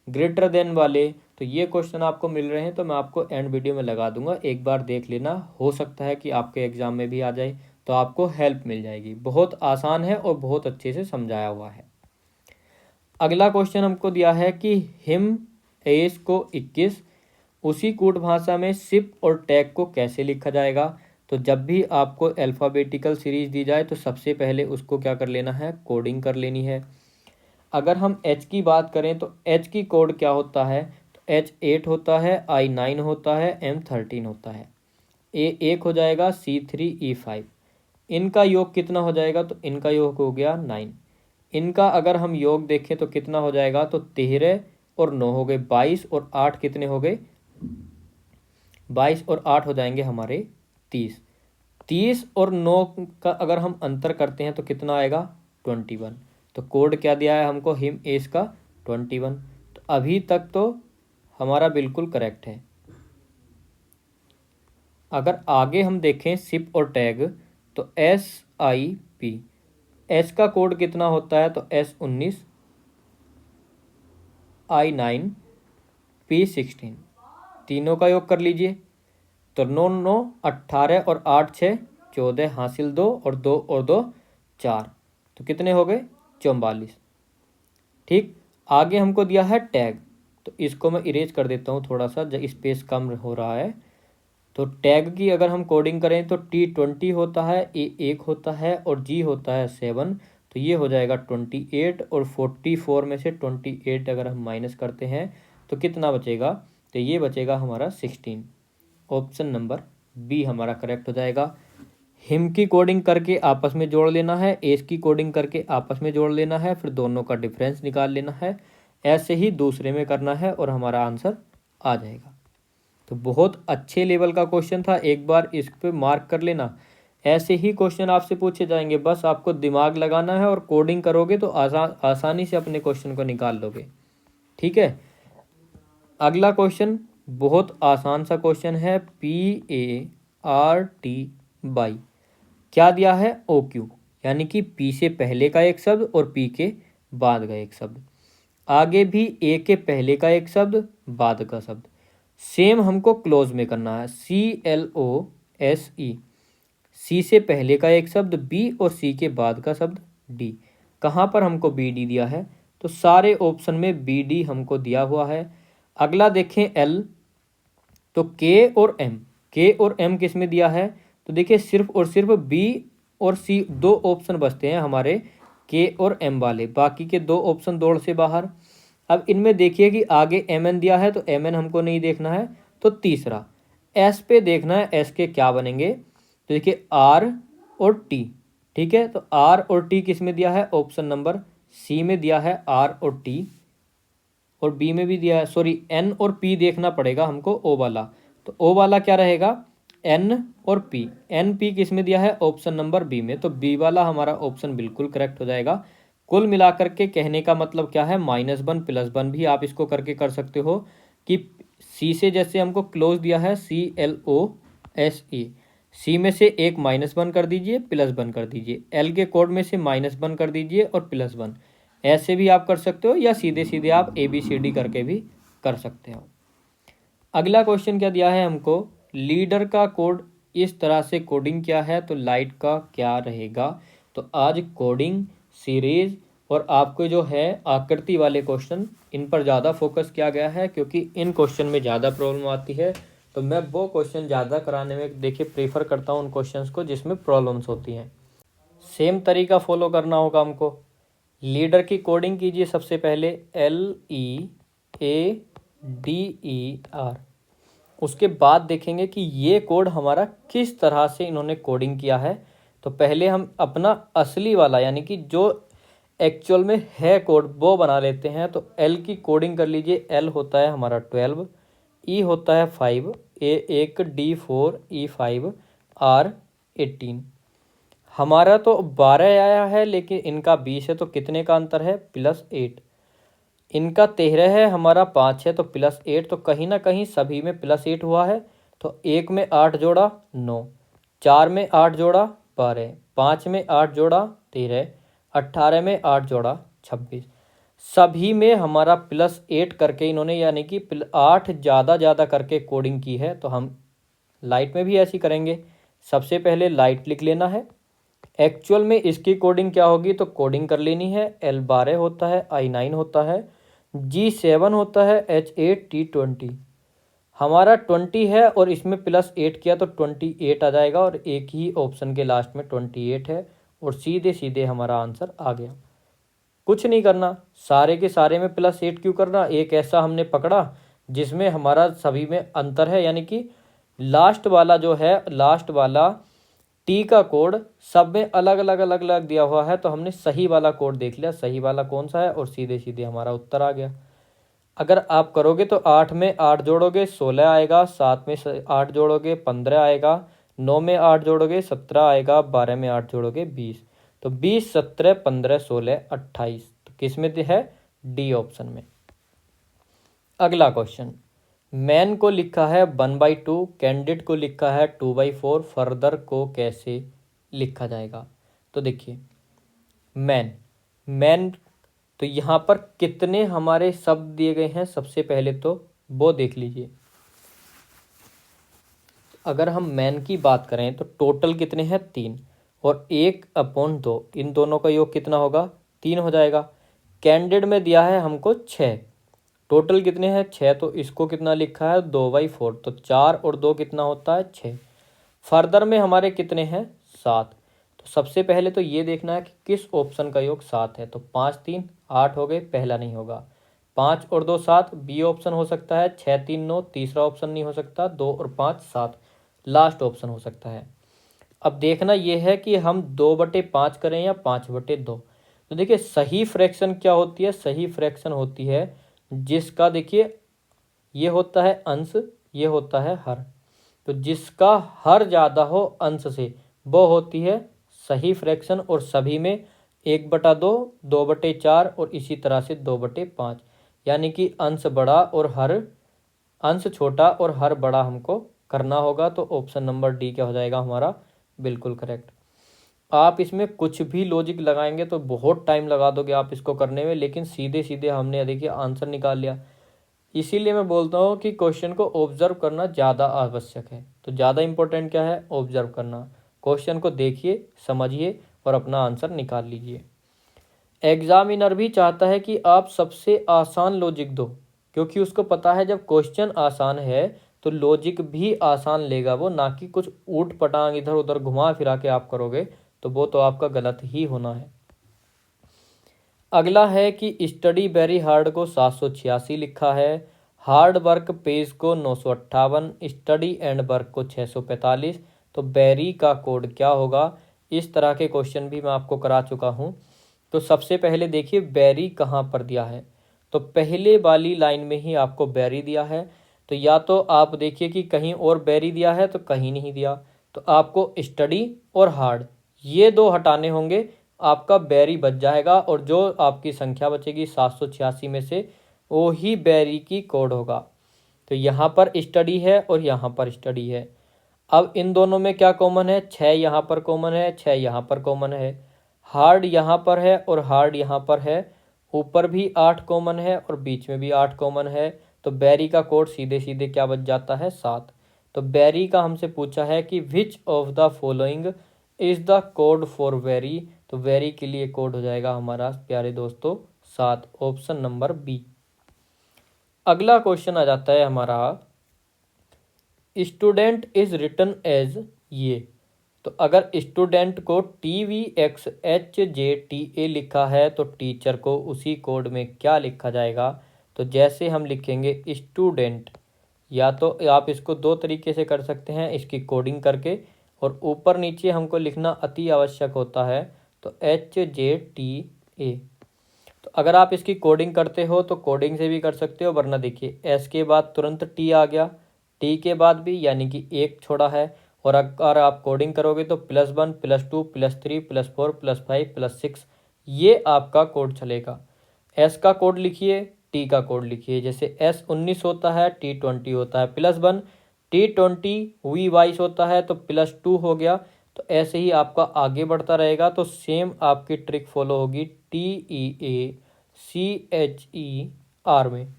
ग्रेटर देन वाले। तो ये क्वेश्चन आपको मिल रहे हैं, तो मैं आपको एंड वीडियो में लगा दूंगा, एक बार देख लेना, हो सकता है कि आपके एग्जाम में भी आ जाए, तो आपको हेल्प मिल जाएगी। बहुत आसान है और बहुत अच्छे से समझाया हुआ है। अगला क्वेश्चन हमको दिया है कि हिम 23 को 21, उसी कूट भाषा में शिप और टैग को कैसे लिखा जाएगा। तो जब भी आपको अल्फ़ाबेटिकल सीरीज दी जाए तो सबसे पहले उसको क्या कर लेना है, कोडिंग कर लेनी है। अगर हम एच की बात करें तो एच की कोड क्या होता है, तो एच 8 होता है, आई 9 होता है, एम 13 होता है, ए 1 हो जाएगा, सी 3, ई 5। इनका योग कितना हो जाएगा, तो इनका योग हो गया 9। इनका अगर हम योग देखें तो कितना हो जाएगा, तो 13 और 9 हो गए 22 और 8 कितने हो गए, 22 और 8 हो जाएंगे हमारे 30। 30 और 9 का अगर हम अंतर करते हैं तो कितना आएगा, 21। तो कोड क्या दिया है हमको, हिम एस का 21। तो अभी तक तो हमारा बिल्कुल करेक्ट है। अगर आगे हम देखें सिप और टैग, तो SIP, एस का कोड कितना होता है, तो S19, I9, P16, तीनों का योग कर लीजिए। तो 9 9 18 और 8 6 14, हासिल 2 और 2 और 2 4, तो कितने हो गए, 44। ठीक, आगे हमको दिया है टैग, तो इसको मैं इरेज कर देता हूँ थोड़ा सा, स्पेस कम हो रहा है। तो टैग की अगर हम कोडिंग करें तो T20 होता है, A 1 होता है और G होता है 7। तो ये हो जाएगा 28 और 44 में से 28 अगर हम माइनस करते हैं तो कितना बचेगा, तो ये बचेगा हमारा 16। ऑप्शन नंबर बी हमारा करेक्ट हो जाएगा। हिम की कोडिंग करके आपस में जोड़ लेना है, एस की कोडिंग करके आपस में जोड़ लेना है, फिर दोनों का डिफरेंस निकाल लेना है। ऐसे ही दूसरे में करना है और हमारा आंसर आ जाएगा। तो बहुत अच्छे लेवल का क्वेश्चन था, एक बार इस पे मार्क कर लेना। ऐसे ही क्वेश्चन आपसे पूछे जाएंगे, बस आपको दिमाग लगाना है और कोडिंग करोगे तो आसानी से अपने क्वेश्चन को निकाल लोगे। ठीक है, अगला क्वेश्चन बहुत आसान सा क्वेश्चन है, PART बाई क्या दिया है, OQ, यानी कि P से पहले का एक शब्द और P के बाद का एक शब्द। आगे भी A के पहले का एक शब्द, बाद का शब्द। सेम हमको क्लोज में करना है, CLOSE, C से पहले का एक शब्द B और C के बाद का शब्द D। कहाँ पर हमको BD दिया है, तो सारे ऑप्शन में BD हमको दिया हुआ है। अगला देखें L, तो K और M किस में दिया है, तो देखिए सिर्फ और सिर्फ B और C दो ऑप्शन बचते हैं हमारे K और M वाले, बाकी के दो ऑप्शन दौड़ से बाहर। अब इनमें देखिए कि आगे MN दिया है, तो MN हमको नहीं देखना है, तो तीसरा S पे देखना है, S के क्या बनेंगे, तो देखिए R और T। ठीक है, तो R और T किस में दिया है, ऑप्शन नंबर C में दिया है R और T, और B में भी दिया है, सॉरी N और P देखना पड़ेगा हमको, O वाला। तो O वाला क्या रहेगा, N और P, NP किस में दिया है, ऑप्शन नंबर B में। तो B वाला हमारा ऑप्शन बिल्कुल करेक्ट हो जाएगा। कुल मिलाकर के कहने का मतलब क्या है, -1 +1 भी आप इसको करके कर सकते हो कि C से जैसे हमको क्लोज दिया है CLOSE, C में से एक -1 कर दीजिए, +1 कर दीजिए, L के कोड में से -1 कर दीजिए और +1। ऐसे भी आप कर सकते हो, या सीधे सीधे आप ABCD करके भी कर सकते हो। अगला क्वेश्चन क्या दिया है हमको, लीडर का कोड इस तरह से कोडिंग क्या है, तो लाइट का क्या रहेगा। तो आज कोडिंग सीरीज और आपको जो है आकृति वाले क्वेश्चन, इन पर ज़्यादा फोकस किया गया है, क्योंकि इन क्वेश्चन में ज़्यादा प्रॉब्लम आती है। तो मैं वो क्वेश्चन ज़्यादा कराने में देखिए प्रेफर करता हूँ उन क्वेश्चंस को जिसमें प्रॉब्लम्स होती हैं। सेम तरीका फॉलो करना होगा हमको। लीडर की कोडिंग कीजिए सबसे पहले, LEADER। उसके बाद देखेंगे कि ये कोड हमारा किस तरह से इन्होंने कोडिंग किया है। तो पहले हम अपना असली वाला, यानी कि जो एक्चुअल में है कोड, वो बना लेते हैं। तो L की कोडिंग कर लीजिए। L होता है हमारा 12, E होता है 5, A1 D4 E5 R 18। हमारा तो 12 आया है, लेकिन इनका 20 है, तो कितने का अंतर है, +8। इनका 13 है, हमारा 5 है, तो +8। तो कहीं ना कहीं सभी में +8 हुआ है। तो 1 में 8 जोड़ा 9, 4 में 8 जोड़ा 12, 5 में 8 जोड़ा 13, 18 में 8 जोड़ा 26। सभी में हमारा +8 करके इन्होंने, यानी कि 8 ज़्यादा करके कोडिंग की है। तो हम लाइट में भी ऐसी करेंगे। सबसे पहले लाइट लिख लेना है। एक्चुअल में इसकी कोडिंग क्या होगी, तो कोडिंग कर लेनी है। L12 होता है, I9 होता है, G7 होता है, H8 T20। हमारा 20 है और इसमें +8 किया तो 28 आ जाएगा, और एक ही ऑप्शन के लास्ट में 28 है, और सीधे सीधे हमारा आंसर आ गया। कुछ नहीं करना, सारे के सारे में +8 क्यों करना। एक ऐसा हमने पकड़ा जिसमें हमारा सभी में अंतर है, यानी कि लास्ट वाला जो है, लास्ट वाला टी का कोड सब में अलग अलग अलग अलग दिया हुआ है, तो हमने सही वाला कोड देख लिया, सही वाला कौन सा है, और सीधे सीधे हमारा उत्तर आ गया। अगर आप करोगे तो 8 में 8 जोड़ोगे 16 आएगा, 7 में 8 जोड़ोगे 15 आएगा, 9 में 8 जोड़ोगे 17 आएगा, 12 में 8 जोड़ोगे 20। तो 20 17 15 16 28, तो किस में है, डी ऑप्शन में। अगला क्वेश्चन, मैन को लिखा है 1/2, कैंडिड को लिखा है 2/4, फर्दर को कैसे लिखा जाएगा। तो देखिए मैन मैन तो यहाँ पर कितने हमारे शब्द दिए गए हैं, सबसे पहले तो वो देख लीजिए। अगर हम मैन की बात करें तो टोटल कितने हैं, 3, और 1/2, इन दोनों का योग कितना होगा, 3 हो जाएगा। कैंडिड में दिया है हमको 6, टोटल कितने हैं 6, तो इसको कितना लिखा है 2/4, तो 4 और 2 कितना होता है 6। फर्दर में हमारे कितने हैं 7, तो सबसे पहले तो ये देखना है कि किस ऑप्शन का योग 7 है। तो 5 3 8 हो गए, पहला नहीं होगा। 5 और 2 7, बी ऑप्शन हो सकता है। 6 3 9, तीसरा ऑप्शन नहीं हो सकता। 2 और 5 7, लास्ट ऑप्शन हो सकता है। अब देखना यह है कि हम 2/5 करें या 5/2। तो देखिए सही फ्रैक्शन क्या होती है, सही फ्रैक्शन होती है जिसका, देखिए ये होता है अंश, ये होता है हर, तो जिसका हर ज़्यादा हो अंश से वो होती है सही फ्रैक्शन। और सभी में 1/2, 2/4 और इसी तरह से 2/5, यानी कि अंश बड़ा और हर, अंश छोटा और हर बड़ा हमको करना होगा। तो ऑप्शन नंबर डी क्या हो जाएगा हमारा, बिल्कुल करेक्ट। आप इसमें कुछ भी लॉजिक लगाएंगे तो बहुत टाइम लगा दोगे आप इसको करने में, लेकिन सीधे सीधे हमने देखिए आंसर निकाल लिया। इसीलिए मैं बोलता हूँ कि क्वेश्चन को ऑब्जर्व करना ज़्यादा आवश्यक है। तो ज़्यादा इंपॉर्टेंट क्या है, ऑब्जर्व करना। क्वेश्चन को देखिए, समझिए और अपना आंसर निकाल लीजिए। एग्जामिनर भी चाहता है कि आप सबसे आसान लॉजिक दो, क्योंकि उसको पता है जब क्वेश्चन आसान है तो लॉजिक भी आसान लेगा वो, ना कि कुछ ऊट पटांग इधर उधर घुमा फिरा के आप करोगे, तो वो तो आपका गलत ही होना है। अगला है कि स्टडी वेरी हार्ड को 786 लिखा है, हार्ड वर्क पेज को 958, स्टडी एंड वर्क को 645। तो बेरी का कोड क्या होगा, इस तरह के क्वेश्चन भी मैं आपको करा चुका हूँ। तो सबसे पहले देखिए बेरी कहाँ पर दिया है, तो पहले वाली लाइन में ही आपको बेरी दिया है। तो या तो आप देखिए कि कहीं और बेरी दिया है तो कहीं नहीं दिया, तो आपको स्टडी और हार्ड ये दो हटाने होंगे, आपका बेरी बच जाएगा। और जो आपकी संख्या बचेगी 786 में से, वो ही बेरी की कोड होगा। तो यहाँ पर स्टडी है और यहाँ पर स्टडी है। अब इन दोनों में क्या कॉमन है, 6 यहाँ पर कॉमन है, 6 यहाँ पर कॉमन है। हार्ड यहाँ पर है और हार्ड यहाँ पर है, ऊपर भी 8 कॉमन है और बीच में भी 8 कॉमन है। तो बेरी का कोड सीधे सीधे क्या बच जाता है, 7। तो बेरी का हमसे पूछा है कि which of the following is the code for very, तो वेरी के लिए कोड हो जाएगा हमारा प्यारे दोस्तों 7, ऑप्शन नंबर बी। अगला क्वेश्चन आ जाता है हमारा, स्टूडेंट इज रिटन एज ये। तो अगर स्टूडेंट को TVXHJTA लिखा है तो टीचर को उसी कोड में क्या लिखा जाएगा। तो जैसे हम लिखेंगे स्टूडेंट, या तो आप इसको दो तरीके से कर सकते हैं, इसकी कोडिंग करके, और ऊपर नीचे हमको लिखना अति आवश्यक होता है। तो HJTA, तो अगर आप इसकी कोडिंग करते हो तो कोडिंग से भी कर सकते हो, वरना देखिए एस के बाद तुरंत टी आ गया, टी के बाद भी यानी कि एक छोड़ा है। और अगर आप कोडिंग करोगे तो +1 +2 +3 +4 +5 +6, ये आपका कोड चलेगा। एस का कोड लिखिए, टी का कोड लिखिए। जैसे S19 होता है, T20 होता है, +1 T20 V22 होता है तो +2 हो गया। तो ऐसे ही आपका आगे बढ़ता रहेगा। तो सेम आपकी ट्रिक फॉलो होगी TEACHER में।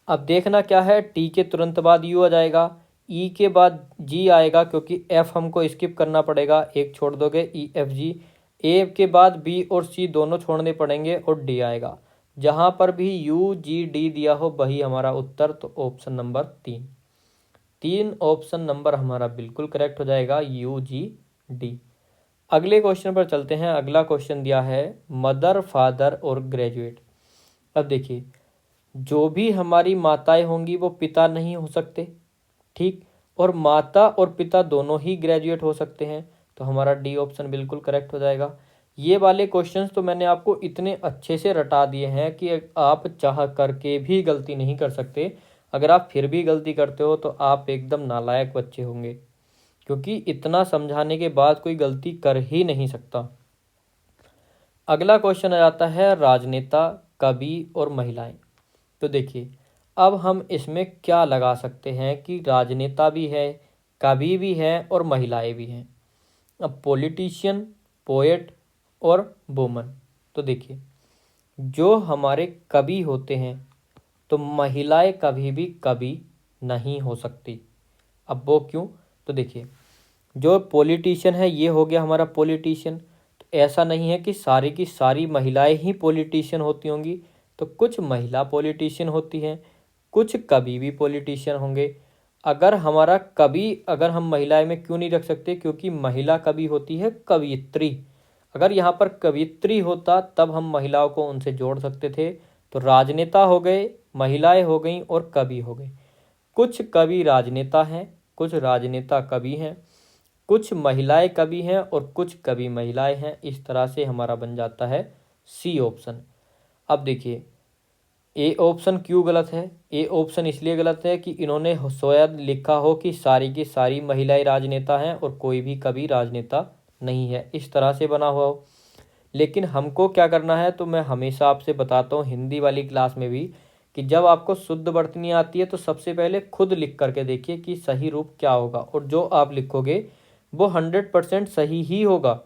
अब देखना क्या है, टी के तुरंत बाद यू आ जाएगा, ई के बाद जी आएगा, क्योंकि एफ हमको स्किप करना पड़ेगा, एक छोड़ दोगे EFG। ए के बाद बी और सी दोनों छोड़ने पड़ेंगे और डी आएगा। जहाँ पर भी UGD दिया हो वही हमारा उत्तर। तो ऑप्शन नंबर 3 ऑप्शन नंबर हमारा बिल्कुल करेक्ट हो जाएगा, UGD। अगले क्वेश्चन पर चलते हैं। अगला क्वेश्चन दिया है मदर, फादर और ग्रेजुएट। अब देखिए जो भी हमारी माताएं होंगी वो पिता नहीं हो सकते, ठीक, और माता और पिता दोनों ही ग्रेजुएट हो सकते हैं। तो हमारा डी ऑप्शन बिल्कुल करेक्ट हो जाएगा। ये वाले क्वेश्चंस तो मैंने आपको इतने अच्छे से रटा दिए हैं कि आप चाह करके भी गलती नहीं कर सकते। अगर आप फिर भी गलती करते हो तो आप एकदम नालायक बच्चे होंगे, क्योंकि इतना समझाने के बाद कोई गलती कर ही नहीं सकता। अगला क्वेश्चन आ जाता है राजनेता, कवि और महिलाएं। तो देखिए, अब हम इसमें क्या लगा सकते हैं कि राजनेता भी है, कवि भी है और महिलाएं भी हैं। अब पॉलिटिशियन, पोएट और वुमन। तो देखिए, जो हमारे कवि होते हैं तो महिलाएं कभी भी कवि नहीं हो सकती। अब वो क्यों? तो देखिए, जो पॉलिटिशियन है ये हो गया हमारा पॉलिटिशियन। तो ऐसा नहीं है कि सारी की सारी महिलाएं ही पॉलिटिशियन होती होंगी, तो कुछ महिला पॉलिटिशियन होती हैं, कुछ कवि भी पॉलिटिशियन होंगे। अगर हमारा कवि, अगर हम महिलाएं में क्यों नहीं रख सकते? क्योंकि महिला कवि होती है कवयित्री। अगर यहाँ पर कवयित्री होता तब हम महिलाओं को उनसे जोड़ सकते थे। तो राजनेता हो गए, महिलाएं हो गई और कवि हो गए। कुछ कवि राजनेता हैं, कुछ राजनेता कवि हैं, कुछ महिलाएं कवि हैं और कुछ कवि महिलाएं हैं। इस तरह से हमारा बन जाता है सी ऑप्शन। अब देखिए, ए ऑप्शन क्यों गलत है? ए ऑप्शन इसलिए गलत है कि इन्होंने शायद लिखा हो कि सारी की सारी महिलाएं राजनेता हैं और कोई भी कवि राजनेता नहीं है, इस तरह से बना हुआ हो। लेकिन हमको क्या करना है, तो मैं हमेशा आपसे बताता हूँ हिंदी वाली क्लास में भी, कि जब आपको शुद्ध वर्तनी आती है तो सबसे पहले खुद लिख करके देखिए कि सही रूप क्या होगा, और जो आप लिखोगे वो 100% सही ही होगा।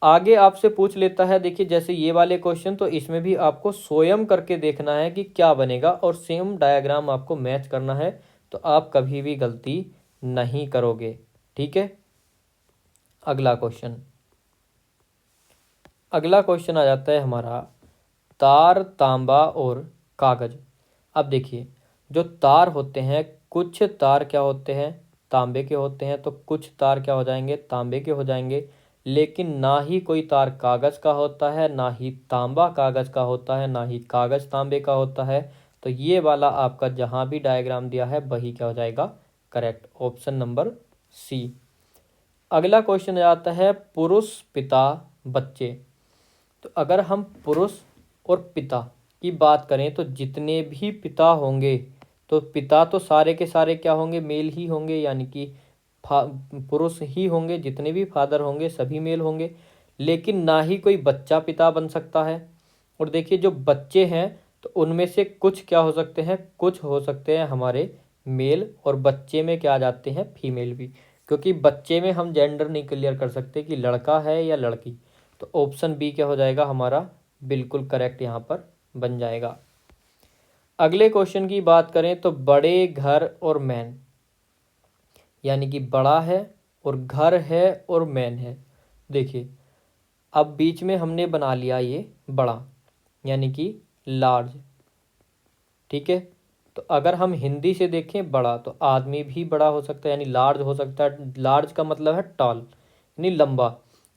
आगे आपसे पूछ लेता है, देखिए जैसे ये वाले क्वेश्चन, तो इसमें भी आपको स्वयं करके देखना है कि क्या बनेगा और सेम डायग्राम आपको मैच करना है, तो आप कभी भी गलती नहीं करोगे। ठीक है। अगला क्वेश्चन आ जाता है हमारा तार, तांबा और कागज। अब देखिए, जो तार होते हैं, कुछ तार क्या होते हैं? तांबे के होते हैं, तो कुछ तार क्या हो जाएंगे? तांबे के हो जाएंगे। लेकिन ना ही कोई तार कागज का होता है, ना ही तांबा कागज का होता है, ना ही कागज तांबे का होता है। तो ये वाला आपका जहां भी डायग्राम दिया है वही क्या हो जाएगा? Correct, option number C. अगला क्वेश्चन आता है पुरुष, पिता, बच्चे। तो अगर हम पुरुष और पिता की बात करें तो जितने भी पिता होंगे, तो पिता तो सारे के सारे क्या होंगे? मेल ही होंगे, यानी कि पुरुष ही होंगे। जितने भी फादर होंगे सभी मेल होंगे। लेकिन ना ही कोई बच्चा पिता बन सकता है। और देखिए, जो बच्चे हैं तो उनमें से कुछ क्या हो सकते हैं? कुछ हो सकते हैं हमारे मेल, और बच्चे में क्या आ जाते हैं? फीमेल भी। क्योंकि बच्चे में हम जेंडर नहीं क्लियर कर सकते कि लड़का है या लड़की। तो ऑप्शन बी क्या हो जाएगा हमारा? बिल्कुल करेक्ट यहाँ पर बन जाएगा। अगले क्वेश्चन की बात करें तो बड़े, घर और मैन, यानी कि बड़ा है और घर है और मैन है। देखिए, अब बीच में हमने बना लिया ये बड़ा, यानी कि लार्ज। ठीक है। तो अगर हम हिंदी से देखें बड़ा, तो आदमी भी बड़ा हो सकता है, यानी लार्ज हो सकता है। लार्ज का मतलब है टॉल, यानी लंबा,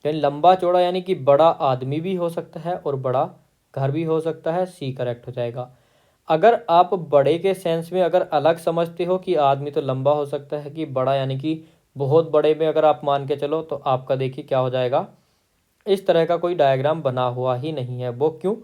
यानी लंबा चौड़ा, यानी कि बड़ा आदमी भी हो सकता है और बड़ा घर भी हो सकता है। सी करेक्ट हो जाएगा। अगर आप बड़े के सेंस में अगर अलग समझते हो कि आदमी तो लंबा हो सकता है, कि बड़ा यानी कि बहुत बड़े में अगर आप मान के चलो, तो आपका देखिए क्या हो जाएगा? इस तरह का कोई डायग्राम बना हुआ ही नहीं है। वो क्यों?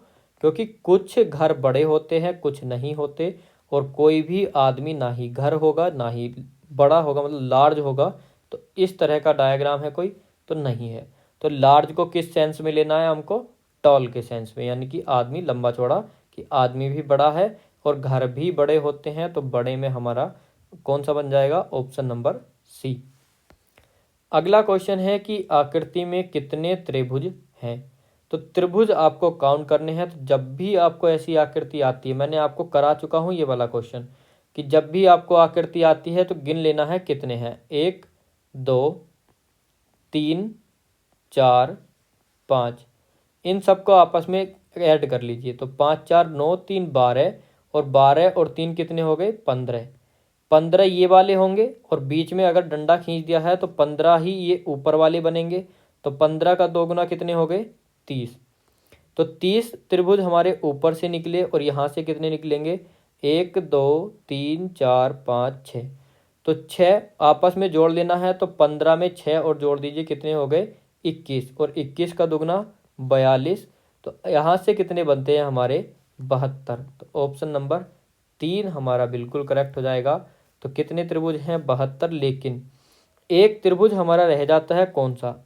क्योंकि कुछ घर बड़े होते हैं, कुछ नहीं होते, और कोई भी आदमी ना ही घर होगा ना ही बड़ा होगा, मतलब लार्ज होगा। तो इस तरह का डायग्राम है कोई? तो नहीं है। तो लार्ज को किस सेंस में लेना है हमको? टॉल के सेंस में, यानी कि आदमी लंबा चौड़ा, कि आदमी भी बड़ा है और घर भी बड़े होते हैं। तो बड़े में हमारा कौन सा बन जाएगा? Option number C. अगला क्वेश्चन है कि आकृति में कितने त्रिभुज हैं? तो त्रिभुज आपको काउंट करने हैं। तो जब भी आपको ऐसी आकृति आती है, मैंने आपको करा चुका हूं ये वाला क्वेश्चन, कि जब भी आपको आकृति आती है तो गिन लेना है कितने हैं। 1 2 3 4 5, इन सबको आपस में ऐड कर लीजिए। तो 5 4 9 3 12, और 12 और 3 कितने हो गए? 15। 15 ये वाले होंगे, और बीच में अगर डंडा खींच दिया है तो 15 ही ये ऊपर वाले बनेंगे। तो 15 का 2 गुना कितने हो गए? 30। तो 30 त्रिभुज हमारे ऊपर से निकले, और यहाँ से कितने निकलेंगे? 1 2 3 4 5 6। तो 6 आपस में जोड़ लेना है, तो 15 में 6 और जोड़ दीजिए, कितने हो गए 21, और 21 का दुगना 42। तो यहाँ से कितने बनते हैं हमारे 72। तो ऑप्शन नंबर 3 हमारा बिल्कुल करेक्ट हो जाएगा। तो कितने त्रिभुज हैं 72, लेकिन एक त्रिभुज हमारा रह जाता है, कौन सा,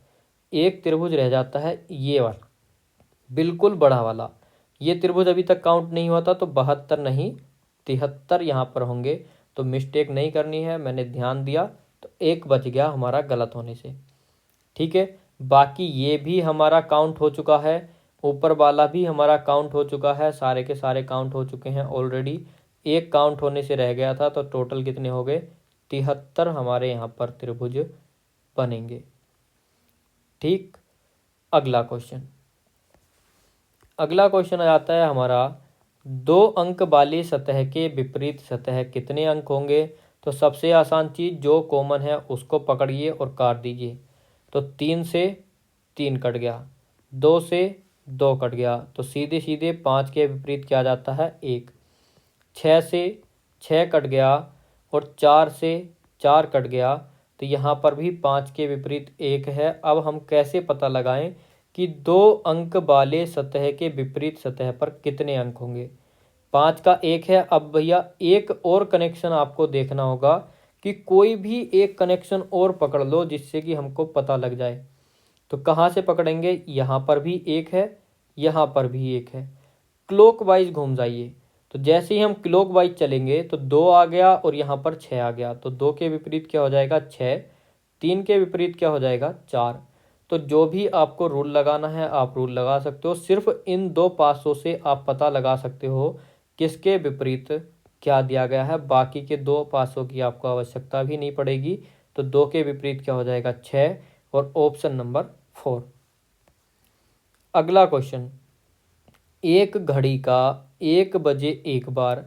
एक त्रिभुज रह जाता है ये वाला, बिल्कुल बड़ा वाला। ये त्रिभुज अभी तक काउंट नहीं हुआ था, तो 72 नहीं 73 यहाँ पर होंगे। तो मिस्टेक नहीं करनी है, मैंने ध्यान दिया, तो एक बच गया हमारा गलत होने से। ठीक है, बाकी ये भी हमारा काउंट हो चुका है, ऊपर वाला भी हमारा काउंट हो चुका है, सारे के सारे काउंट हो चुके हैं ऑलरेडी। एक काउंट होने से रह गया था, तो टोटल कितने हो गए 73 हमारे यहाँ पर त्रिभुज बनेंगे। ठीक, अगला क्वेश्चन आ जाता है हमारा, 2 अंक वाली सतह के विपरीत सतह कितने अंक होंगे। तो सबसे आसान चीज़ जो कॉमन है उसको पकड़िए और काट दीजिए। तो 3 से 3 कट गया, 2 से 2 कट गया, तो सीधे सीधे 5 के विपरीत क्या जाता है 1। 6 से 6 कट गया, और 4 से 4 कट गया, तो यहाँ पर भी 5 के विपरीत 1 है। अब हम कैसे पता लगाएं कि 2 अंक वाले सतह के विपरीत सतह पर कितने अंक होंगे। 5 का 1 है। अब भैया एक और कनेक्शन आपको देखना होगा कि कोई भी एक कनेक्शन और पकड़ लो जिससे कि हमको पता लग जाए। तो कहाँ से पकड़ेंगे, यहाँ पर भी 1 है, यहाँ पर भी 1 है, क्लॉकवाइज घूम जाइए। तो जैसे ही हम क्लॉकवाइज चलेंगे तो 2 आ गया और यहाँ पर 6 आ गया, तो 2 के विपरीत क्या हो जाएगा 6, 3 के विपरीत क्या हो जाएगा 4। तो जो भी आपको रूल लगाना है आप रूल लगा सकते हो, सिर्फ इन 2 पासों से आप पता लगा सकते हो किसके विपरीत क्या दिया गया है, बाकी के 2 पासों की आपको आवश्यकता भी नहीं पड़ेगी। तो 2 के विपरीत क्या हो जाएगा 6, और ऑप्शन नंबर 4। अगला क्वेश्चन, एक घड़ी का 1 बजे 1 बार,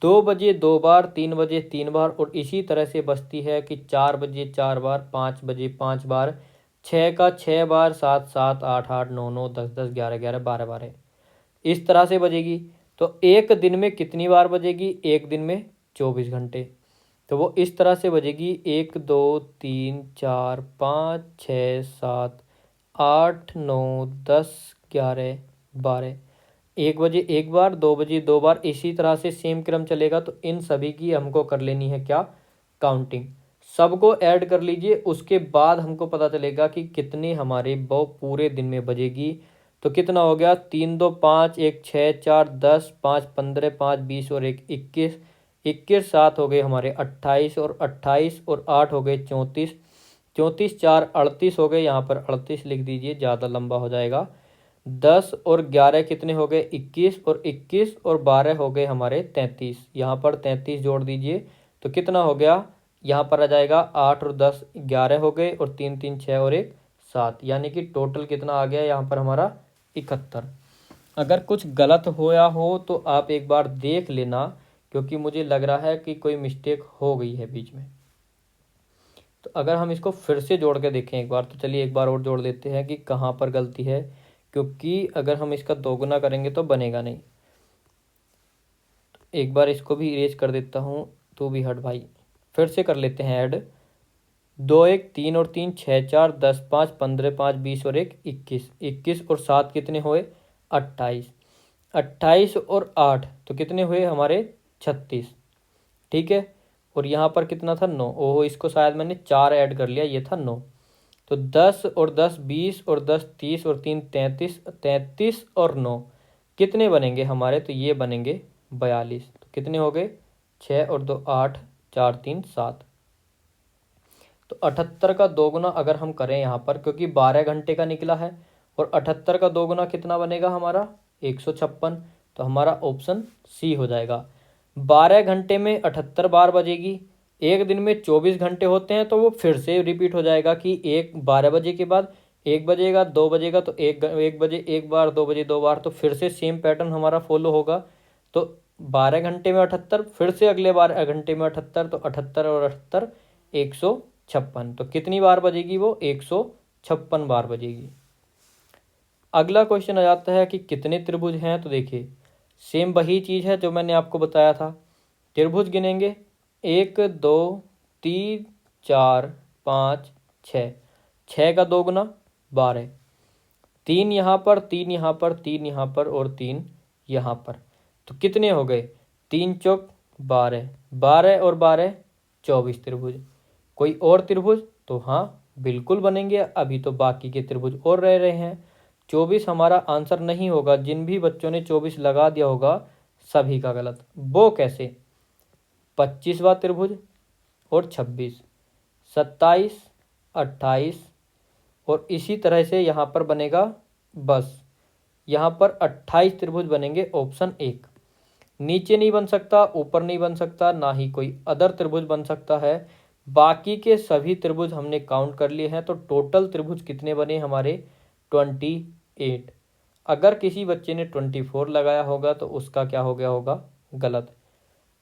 2 बजे 2 बार, 3 बजे 3 बार, और इसी तरह से बचती है कि 4 बजे 4 बार, 5 बजे 5 बार, 6 का 6 बार, 7 7, 8 8, 9 9, 10 10, 11 11, 12 12, इस तरह से बजेगी। तो एक दिन में कितनी बार बजेगी, एक दिन में 24 घंटे। तो वो इस तरह से बजेगी 1 2 3 4 5 6 7 8 9 10 11 12, 1 बजे 1 बार, 2 बजे 2 बार, इसी तरह से सेम क्रम चलेगा। तो इन सभी की हमको कर लेनी है क्या, काउंटिंग। सबको ऐड कर लीजिए, उसके बाद हमको पता चलेगा कि कितने हमारे वो पूरे दिन में बजेगी। तो कितना हो गया 3 2 5, 1 6 4 10, 5 15, 5 20, और 1 21, 21 7 हो गए हमारे 28, और 28 और 8 हो गए 34, 34 4 38 हो गए, यहाँ पर 38 लिख दीजिए, ज़्यादा लंबा हो जाएगा। 10 और 11 कितने हो गए 21, और 21 और 12 हो गए हमारे 33, यहाँ पर 33 जोड़ दीजिए, तो कितना हो गया, यहाँ पर आ जाएगा 8 और 10 11 हो गए, और 3 3 6 और 1 7, यानी कि टोटल कितना आ गया यहाँ पर हमारा 71। अगर कुछ गलत होया हो तो आप एक बार देख लेना, क्योंकि मुझे लग रहा है कि कोई मिस्टेक हो गई है बीच में। तो अगर हम इसको फिर से जोड़ के देखें एक बार, तो चलिए एक बार और जोड़ लेते हैं कि कहाँ पर गलती है, क्योंकि अगर हम इसका दोगुना करेंगे तो बनेगा नहीं। तो एक बार इसको भी इरेज कर देता हूँ, तू भी हट भाई। फिर से कर लेते हैं ऐड, 2 1 3 और 3 6 4 10 5 15 5 20 और 1 21, 21 और 7 कितने हुए 28, 28 और 8 तो कितने हुए हमारे 36। ठीक है, और यहाँ पर कितना था 9, ओहो इसको शायद मैंने 4 ऐड कर लिया, ये था 9। तो 10 और 10 20, और 10 30, और 3 33, 33 और 9 कितने बनेंगे हमारे, तो ये बनेंगे 42। तो कितने हो गए 6 और 2 8, 4 3 7। तो 78 का दोगुना अगर हम करें यहाँ पर, क्योंकि 12 घंटे का निकला है, और 78 का दोगुना कितना बनेगा हमारा 156। तो हमारा ऑप्शन सी हो जाएगा। 12 घंटे में 78 बार बजेगी, एक दिन में 24 घंटे होते हैं, तो वो फिर से रिपीट हो जाएगा कि 12 बजे के बाद 1 बजेगा, 2 बजेगा, तो 1 बजे 1 बार, 2 बजे 2 बार, तो फिर से सेम पैटर्न हमारा फॉलो होगा। तो 12 घंटे में 78, फिर से अगले 12 घंटे में 78, तो 78 और 78 156। तो कितनी बार बजेगी वो 156 बार बजेगी। अगला क्वेश्चन आ जाता है कि कितने त्रिभुज हैं। तो देखिए सेम वही चीज़ है जो मैंने आपको बताया था। त्रिभुज गिनेंगे 1 2 3 4 5 6, 6 का 2 गुना 12, 3 यहाँ पर, 3 यहाँ पर, 3 यहाँ पर और 3 यहाँ पर। तो कितने हो गए? 3 चौक 12, 12 और 12 24 त्रिभुज। कोई और त्रिभुज? तो हाँ बिल्कुल बनेंगे, अभी तो बाकी के त्रिभुज और रह रहे हैं। 24 हमारा आंसर नहीं होगा। जिन भी बच्चों ने 24 लगा दिया होगा सभी का गलत। वो कैसे? 25वां त्रिभुज और 26, 27, 28 और इसी तरह से यहाँ पर बनेगा, बस यहाँ पर 28 त्रिभुज बनेंगे। ऑप्शन 1। नीचे नहीं बन सकता, ऊपर नहीं बन सकता, ना ही कोई अदर त्रिभुज बन सकता है। बाकी के सभी त्रिभुज हमने काउंट कर लिए हैं। तो टोटल त्रिभुज कितने बने हमारे? 28। अगर किसी बच्चे ने 24 लगाया होगा तो उसका क्या हो गया होगा? गलत।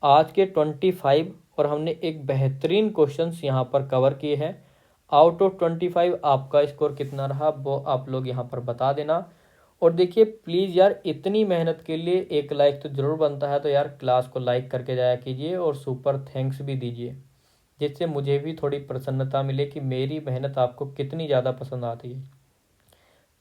आज के 25 और हमने एक बेहतरीन क्वेश्चंस यहाँ पर कवर किए हैं। आउट ऑफ 25 आपका स्कोर कितना रहा वो आप लोग यहाँ पर बता देना। और देखिए प्लीज़ यार, इतनी मेहनत के लिए एक लाइक तो ज़रूर बनता है। तो यार क्लास को लाइक करके जाया कीजिए और सुपर थैंक्स भी दीजिए, जिससे मुझे भी थोड़ी प्रसन्नता मिले कि मेरी मेहनत आपको कितनी ज़्यादा पसंद आती है।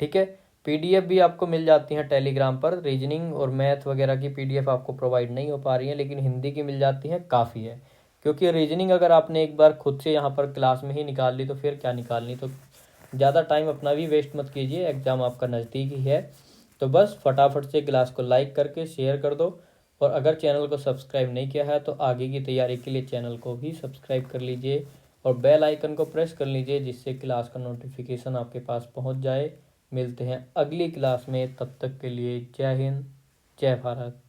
ठीक है, पीडीएफ भी आपको मिल जाती हैं टेलीग्राम पर। रीजनिंग और मैथ वगैरह की पीडीएफ आपको प्रोवाइड नहीं हो पा रही है, लेकिन हिंदी की मिल जाती हैं, काफ़ी है। क्योंकि रीजनिंग अगर आपने एक बार खुद से यहाँ पर क्लास में ही निकाल ली तो फिर क्या निकालनी। तो ज़्यादा टाइम अपना भी वेस्ट मत कीजिए, एग्ज़ाम आपका नज़दीक ही है। तो बस फटाफट से क्लास को लाइक करके शेयर कर दो। और अगर चैनल को सब्सक्राइब नहीं किया है तो आगे की तैयारी के लिए चैनल को भी सब्सक्राइब कर लीजिए और बेल आइकन को प्रेस कर लीजिए, जिससे क्लास का नोटिफिकेशन आपके पास पहुंच जाए। मिलते हैं अगली क्लास में, तब तक के लिए जय हिंद, जय भारत।